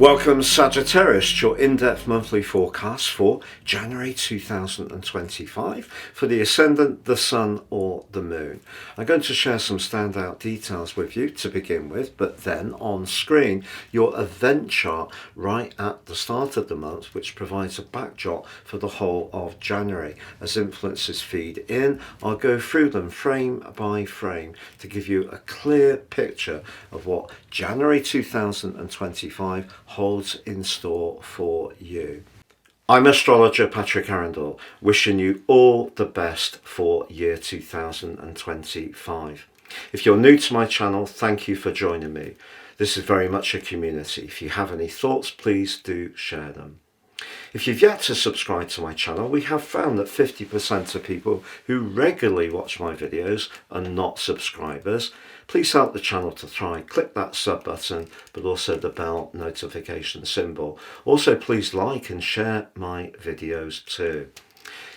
Welcome Sagittarius to your in-depth monthly forecast for January 2025 for the Ascendant, the Sun or the Moon. I'm going to share some standout details with you to begin with, but then on screen your event chart right at the start of the month, which provides a backdrop for the whole of January. As influences feed in, I'll go through them frame by frame to give you a clear picture of what January 2025 holds in store for you. I'm astrologer Patrick Arundell, wishing you all the best for year 2025. If you're new to my channel, thank you for joining me. This is very much a community. If you have any thoughts, please do share them. If you've yet to subscribe to my channel, we have found that 50% of people who regularly watch my videos are not subscribers. Please help the channel to thrive. Click that sub button, but also the bell notification symbol. Also, please like and share my videos too.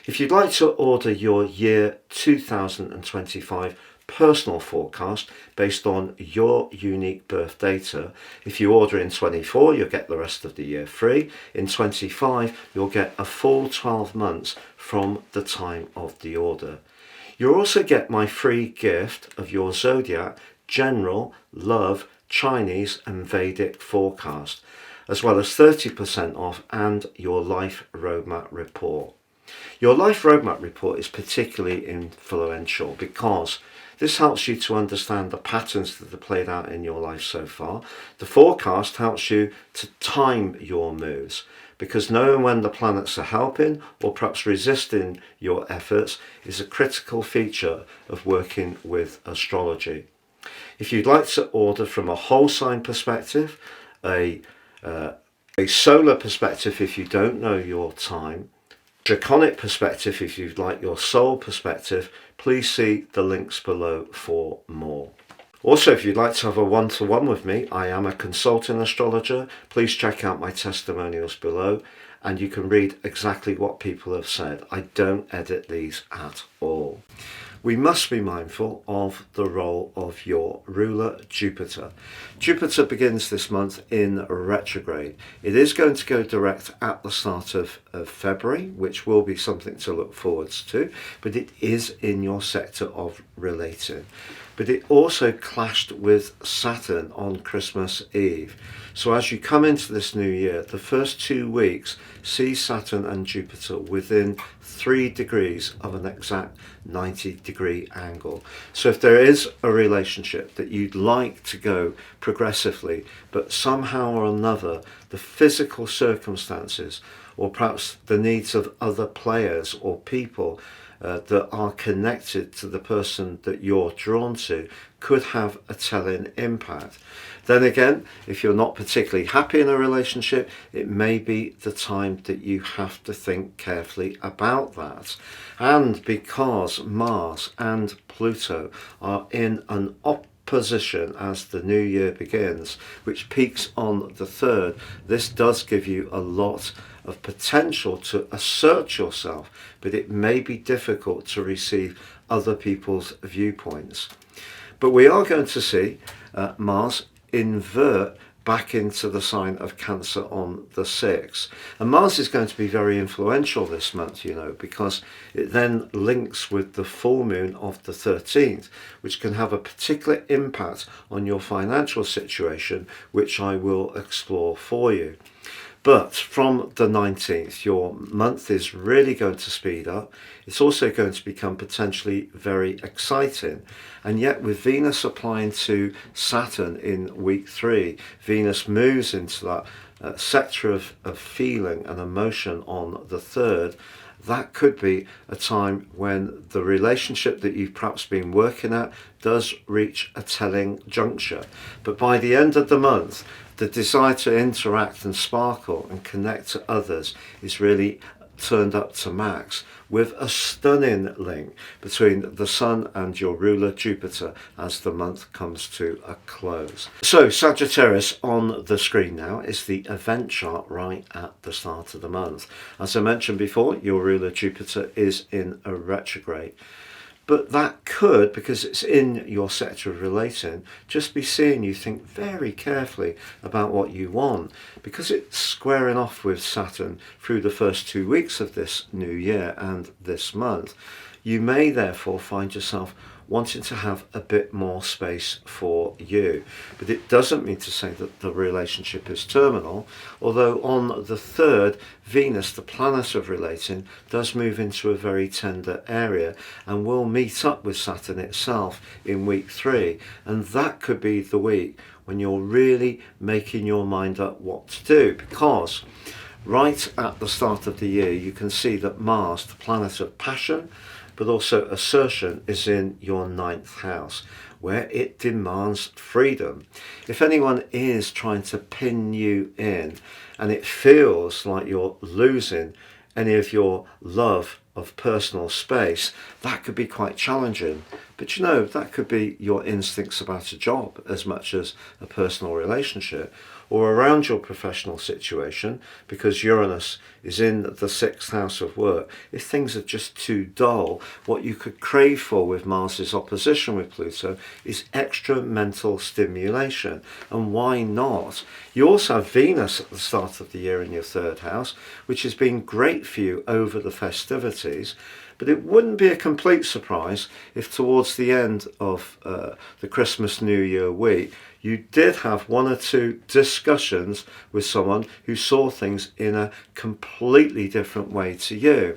If you'd like to order your year 2025 personal forecast based on your unique birth data, if you order in 24 you'll get the rest of the year free. In 25 you'll get a full 12 months from the time of the order. You'll also get my free gift of your zodiac, general, love, Chinese and Vedic forecast, as well as 30% off and your life roadmap report. Your life roadmap report is particularly influential because this helps you to understand the patterns that have played out in your life so far. The forecast helps you to time your moves, because knowing when the planets are helping or perhaps resisting your efforts is a critical feature of working with astrology. If you'd like to order from a whole sign perspective, a solar perspective if you don't know your time, draconic perspective if you'd like your soul perspective, please see the links below for more. Also, if you'd like to have a one-to-one with me, I am a consulting astrologer. Please check out my testimonials below and you can read exactly what people have said. I don't edit these at all. We must be mindful of the role of your ruler, Jupiter. Jupiter begins this month in retrograde. It is going to go direct at the start of February, which will be something to look forwards to, but it is in your sector of relating. But it also clashed with Saturn on Christmas Eve. So as you come into this new year, the first 2 weeks see Saturn and Jupiter within 3 degrees of an exact 90-degree angle. So if there is a relationship that you'd like to go progressively, but somehow or another the physical circumstances or perhaps the needs of other players or people that are connected to the person that you're drawn to could have a telling impact. Then again, if you're not particularly happy in a relationship, it may be the time that you have to think carefully about that. And because Mars and Pluto are in an opposition as the new year begins, which peaks on the 3rd, this does give you a lot of potential to assert yourself, but it may be difficult to receive other people's viewpoints. But we are going to see Mars invert back into the sign of Cancer on the 6th. And Mars is going to be very influential this month, you know, because it then links with the full moon of the 13th, which can have a particular impact on your financial situation, which I will explore for you. But from the 19th, your month is really going to speed up. It's also going to become potentially very exciting. And yet with Venus applying to Saturn in week 3, Venus moves into that sector of feeling and emotion on the 3rd. That could be a time when the relationship that you've perhaps been working at does reach a telling juncture. But by the end of the month, the desire to interact and sparkle and connect to others is really turned up to max, with a stunning link between the Sun and your ruler Jupiter as the month comes to a close. So Sagittarius, on the screen now is the event chart right at the start of the month. As I mentioned before, your ruler Jupiter is in a retrograde. But that could, because it's in your sector of relating, just be seeing you think very carefully about what you want, because it's squaring off with Saturn through the first 2 weeks of this new year and this month. You may therefore find yourself wanting to have a bit more space for you. But it doesn't mean to say that the relationship is terminal, although on the 3rd, Venus, the planet of relating, does move into a very tender area and will meet up with Saturn itself in week 3. And that could be the week when you're really making your mind up what to do, because right at the start of the year, you can see that Mars, the planet of passion, but also assertion, is in your 9th house, where it demands freedom. If anyone is trying to pin you in and it feels like you're losing any of your love of personal space, that could be quite challenging. But you know, that could be your instincts about a job as much as a personal relationship, or around your professional situation, because Uranus is in the 6th house of work. If things are just too dull, what you could crave for with Mars's opposition with Pluto is extra mental stimulation. And why not? You also have Venus at the start of the year in your 3rd house, which has been great for you over the festivities. But it wouldn't be a complete surprise if towards the end of the Christmas New Year week, you did have 1 or 2 discussions with someone who saw things in a completely different way to you.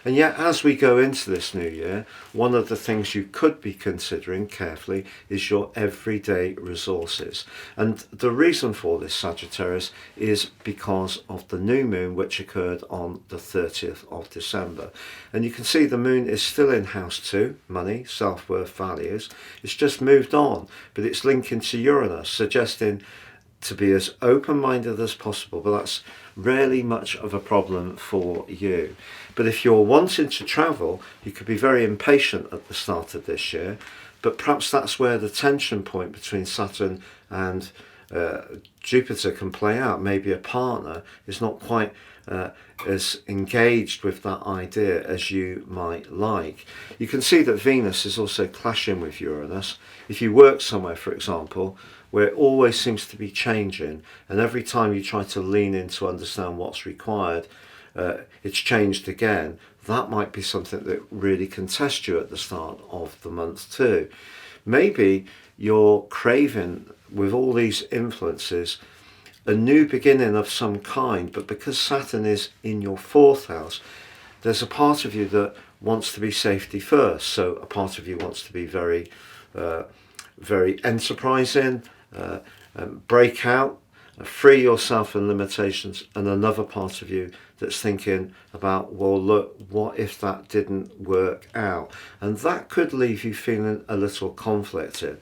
And yet, as we go into this new year, one of the things you could be considering carefully is your everyday resources. And the reason for this, Sagittarius, is because of the new moon, which occurred on the 30th of December. And you can see the moon is still in house 2, money, self-worth, values. It's just moved on, but it's linking to Uranus, suggesting to be as open-minded as possible, but that's rarely much of a problem for you. But if you're wanting to travel, you could be very impatient at the start of this year, but perhaps that's where the tension point between Saturn and Jupiter can play out. Maybe a partner is not quite as engaged with that idea as you might like. You can see that Venus is also clashing with Uranus. If you work somewhere, for example, where it always seems to be changing, and every time you try to lean in to understand what's required, it's changed again, that might be something that really can test you at the start of the month too. Maybe you're craving, with all these influences, a new beginning of some kind, but because Saturn is in your 4th house, there's a part of you that wants to be safety first. So a part of you wants to be very enterprising, break out, free yourself from limitations, and another part of you that's thinking about, well, look, what if that didn't work out? And that could leave you feeling a little conflicted.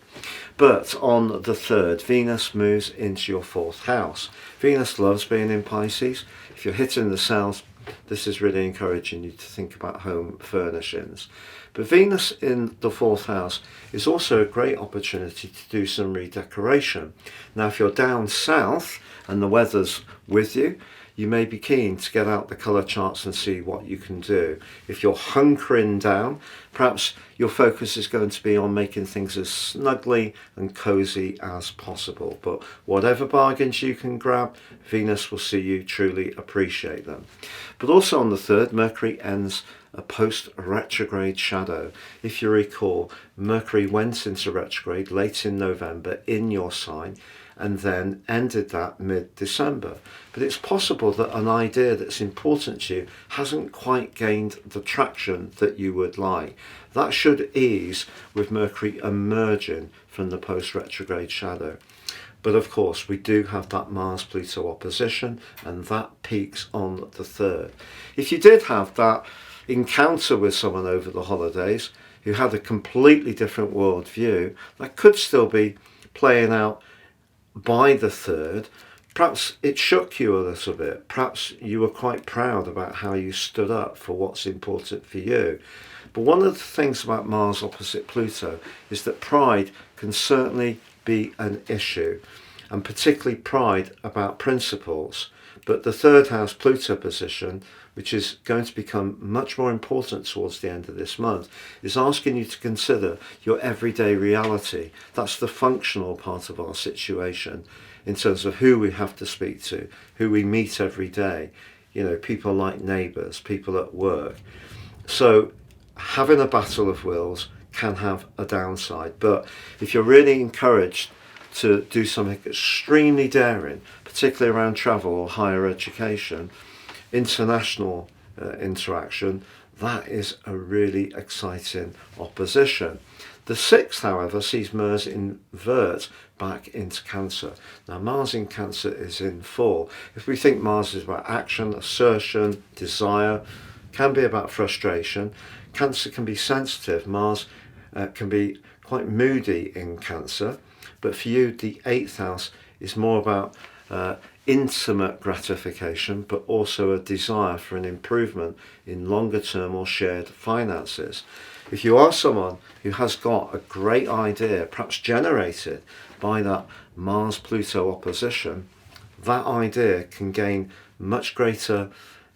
But on the 3rd, Venus moves into your 4th house. Venus loves being in Pisces. If you're hitting the cells, this is really encouraging you to think about home furnishings. But Venus in the 4th house is also a great opportunity to do some redecoration. Now, if you're down south and the weather's with you, you may be keen to get out the colour charts and see what you can do. If you're hunkering down, perhaps your focus is going to be on making things as snugly and cosy as possible. But whatever bargains you can grab, Venus will see you truly appreciate them. But also on the 3rd, Mercury ends a post-retrograde shadow. If you recall, Mercury went into retrograde late in November in your sign, and then ended that mid-December. But it's possible that an idea that's important to you hasn't quite gained the traction that you would like. That should ease with Mercury emerging from the post-retrograde shadow. But of course, we do have that Mars-Pluto opposition, and that peaks on the 3rd. If you did have that encounter with someone over the holidays who had a completely different worldview, that could still be playing out by the 3rd. Perhaps it shook you a little bit. Perhaps you were quite proud about how you stood up for what's important for you. But one of the things about Mars opposite Pluto is that pride can certainly be an issue, and particularly pride about principles. But the third house Pluto position, which is going to become much more important towards the end of this month, is asking you to consider your everyday reality. That's the functional part of our situation in terms of who we have to speak to, who we meet every day, you know, people like neighbours, people at work. So having a battle of wills can have a downside, but if you're really encouraged to do something extremely daring, particularly around travel or higher education, international interaction, that is a really exciting opposition. The 6th, however, sees Mars invert back into Cancer. Now, Mars in Cancer is in full. If we think Mars is about action, assertion, desire, can be about frustration. Cancer can be sensitive. Mars can be quite moody in Cancer. But for you, the 8th house is more about intimate gratification, but also a desire for an improvement in longer term or shared finances. If you are someone who has got a great idea, perhaps generated by that Mars-Pluto opposition, that idea can gain much greater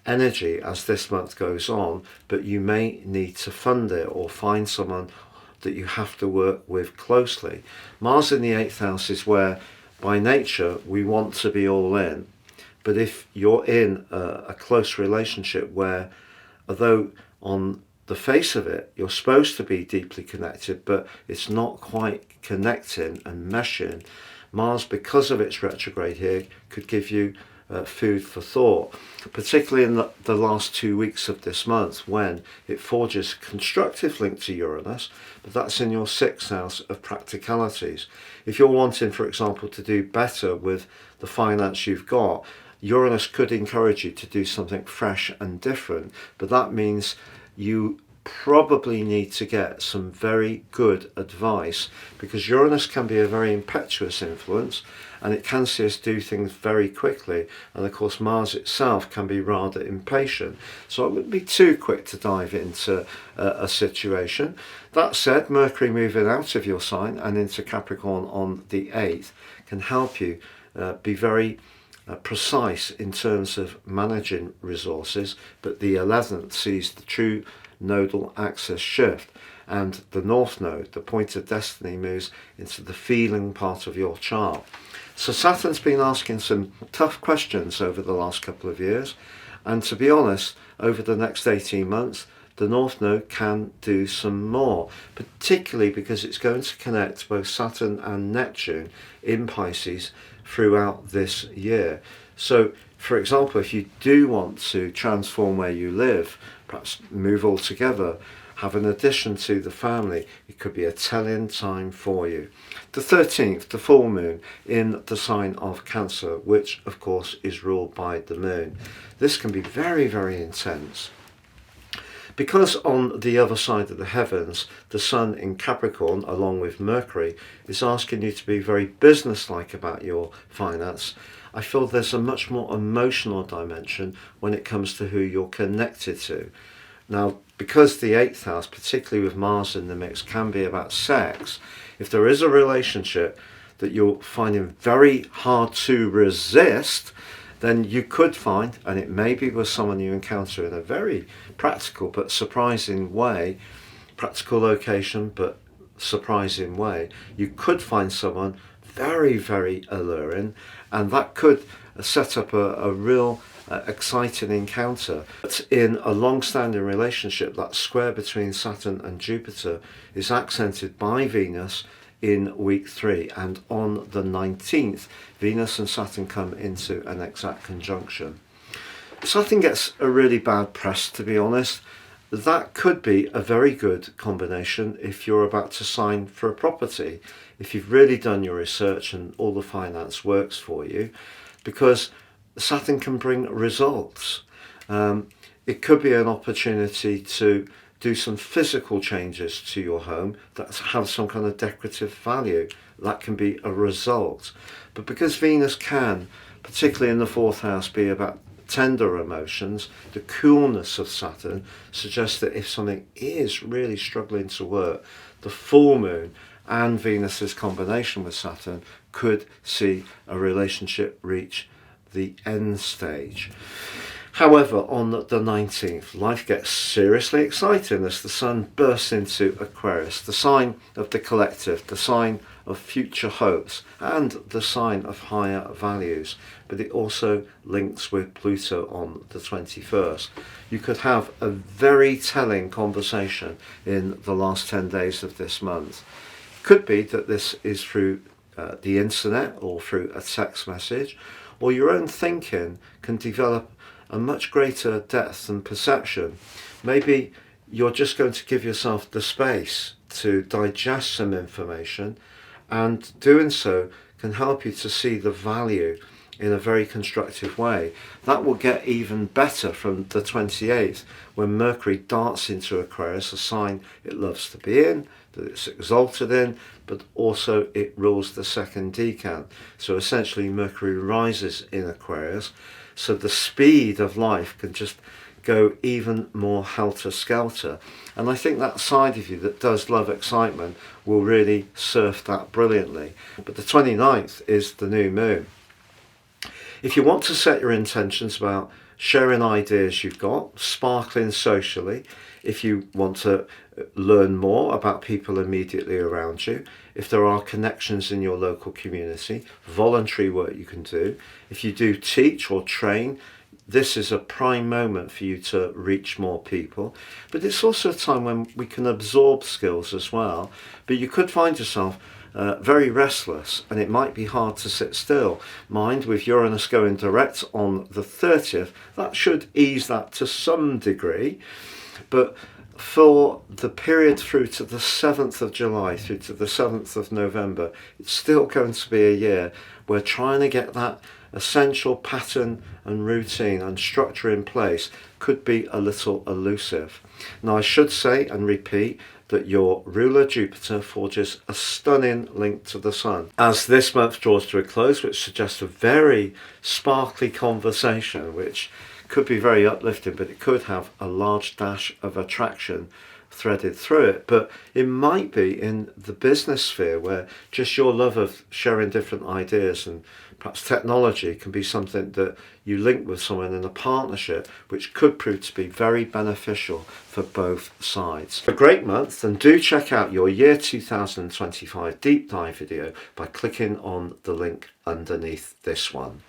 energy as this month goes on, but you may need to fund it or find someone that you have to work with closely. Mars in the 8th house is where, by nature, we want to be all in. But if you're in a close relationship where, although on the face of it, you're supposed to be deeply connected, but it's not quite connecting and meshing, Mars, because of its retrograde here, could give you food for thought, particularly in the last 2 weeks of this month when it forges a constructive link to Uranus, but that's in your 6th house of practicalities. If you're wanting, for example, to do better with the finance you've got, Uranus could encourage you to do something fresh and different, but that means you probably need to get some very good advice, because Uranus can be a very impetuous influence and it can see us do things very quickly, and of course Mars itself can be rather impatient, so it wouldn't be too quick to dive into a situation. That said, Mercury moving out of your sign and into Capricorn on the 8th can help you be very precise in terms of managing resources, but the 11th sees the true nodal axis shift, and the North Node, the point of destiny, moves into the feeling part of your chart. So Saturn's been asking some tough questions over the last couple of years, and to be honest, over the next 18 months, the North Node can do some more, particularly because it's going to connect both Saturn and Neptune in Pisces throughout this year. So, for example, if you do want to transform where you live, perhaps move altogether, have an addition to the family, it could be a telling time for you. The 13th, the full moon in the sign of Cancer, which of course is ruled by the moon. This can be very, very intense. Because on the other side of the heavens, the sun in Capricorn, along with Mercury, is asking you to be very businesslike about your finance, I feel there's a much more emotional dimension when it comes to who you're connected to. Now, because the 8th house, particularly with Mars in the mix, can be about sex, if there is a relationship that you're finding very hard to resist, then you could find, and it may be with someone you encounter in a very practical but surprising way, practical location but surprising way, you could find someone very, very alluring, and that could set up a real exciting encounter. But in a long-standing relationship, that square between Saturn and Jupiter is accented by Venus in week 3, and on the 19th Venus and Saturn come into an exact conjunction. Saturn gets a really bad press, to be honest. That could be a very good combination if you're about to sign for a property, if you've really done your research and all the finance works for you, because Saturn can bring results. It could be an opportunity to do some physical changes to your home that have some kind of decorative value. That can be a result. But because Venus can, particularly in the 4th house, be about tender emotions, the coolness of Saturn suggests that if something is really struggling to work, the full moon and Venus's combination with Saturn could see a relationship reach the end stage. However, on the 19th, life gets seriously exciting as the sun bursts into Aquarius, the sign of the collective, the sign of future hopes, and the sign of higher values. But it also links with Pluto on the 21st. You could have a very telling conversation in the last 10 days of this month. It could be that this is through the internet or through a text message, or your own thinking can develop a much greater depth and perception. Maybe you're just going to give yourself the space to digest some information, and doing so can help you to see the value in a very constructive way. That will get even better from the 28th, when Mercury darts into Aquarius, a sign it loves to be in, that it's exalted in, but also it rules the second decan. So essentially Mercury rises in Aquarius, so the speed of life can just go even more helter-skelter. And I think that side of you that does love excitement will really surf that brilliantly. But the 29th is the new moon. If you want to set your intentions about sharing ideas you've got, sparkling socially, if you want to learn more about people immediately around you, if there are connections in your local community, voluntary work you can do, if you do teach or train, this is a prime moment for you to reach more people. But it's also a time when we can absorb skills as well. But you could find yourself very restless, and it might be hard to sit still. Mind, with Uranus going direct on the 30th, that should ease that to some degree. But for the period through to the 7th of July, through to the 7th of November, it's still going to be a year where trying to get that essential pattern and routine and structure in place could be a little elusive. Now, I should say and repeat that your ruler Jupiter forges a stunning link to the sun as this month draws to a close, which suggests a very sparkly conversation, which could be very uplifting, but it could have a large dash of attraction threaded through it. But it might be in the business sphere, where just your love of sharing different ideas and perhaps technology can be something that you link with someone in a partnership, which could prove to be very beneficial for both sides. A great month, and do check out your year 2025 deep dive video by clicking on the link underneath this one.